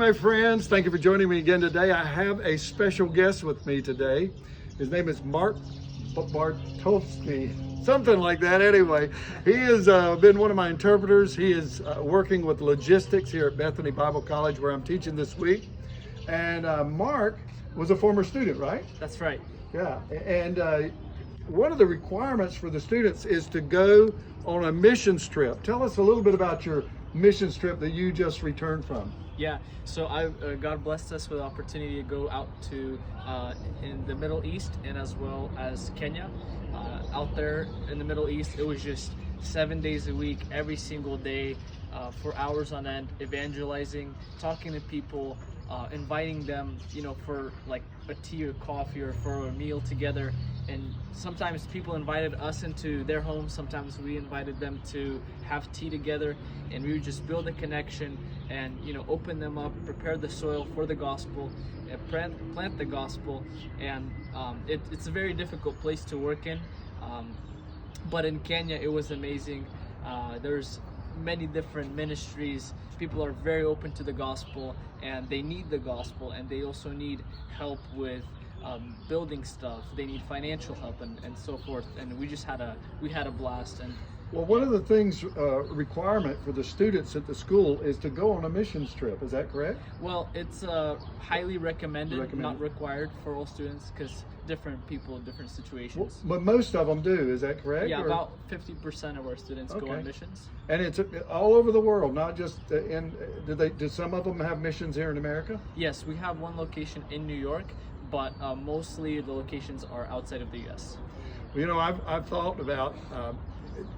My friends, thank you for joining me again today. I have a special guest with me today. His name is Mark Bortnovsky, something like that anyway. He has been one of my interpreters. He is working with logistics here at Bethany Bible College where I'm teaching this week. And Mark was a former student, right? That's right. Yeah, and one of the requirements for the students is to go on a missions trip. Tell us a little bit about your missions trip that you just returned from. Yeah, so God blessed us with the opportunity to go out to in the Middle East and as well as Kenya. Out there in the Middle East, it was just 7 days a week, every single day, for hours on end, evangelizing, talking to people, inviting them, for like a tea or coffee or for a meal together. And sometimes people invited us into their homes, sometimes we invited them to have tea together, and we would just build a connection and open them up, prepare the soil for the gospel, and plant the gospel. And it's a very difficult place to work in, but in Kenya it was amazing. There's many different ministries. People are very open to the gospel, and they need the gospel, and they also need help with building stuff. They need financial help and so forth. And we had a blast. And well, one of the things requirement for the students at the school is to go on a missions trip. Is that correct? Well, it's highly recommended, not required for all students, because different people, different situations. Well, but most of them do. Is that correct? Yeah, about 50% of our students go on missions. And it's all over the world, not just in. Do some of them have missions here in America? Yes, we have one location in New York, but mostly the locations are outside of the U.S. Well, I've thought about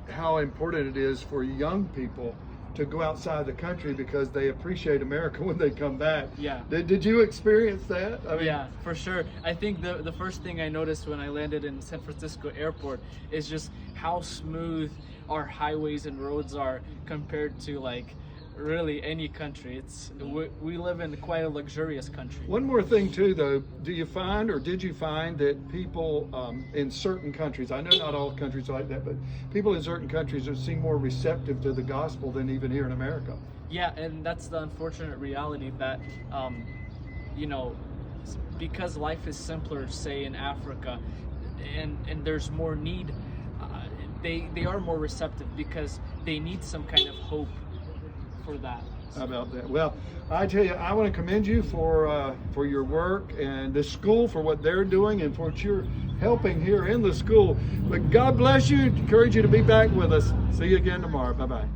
how important it is for young people to go outside the country because they appreciate America when they come back. Yeah. Did you experience that? Yeah, for sure. I think the first thing I noticed when I landed in San Francisco airport is just how smooth our highways and roads are compared to really any country. We live in quite a luxurious country. One more thing too though, did you find that people in certain countries, I know not all countries are like that, but people in certain countries seem more receptive to the gospel than even here in America? Yeah, and that's the unfortunate reality that because life is simpler, say in Africa, and there's more need, they are more receptive because they need some kind of hope for that. How about that? Well, I tell you, I want to commend you for your work and the school for what they're doing and for what you're helping here in the school. But God bless you. Encourage you to be back with us. See you again tomorrow. Bye-bye.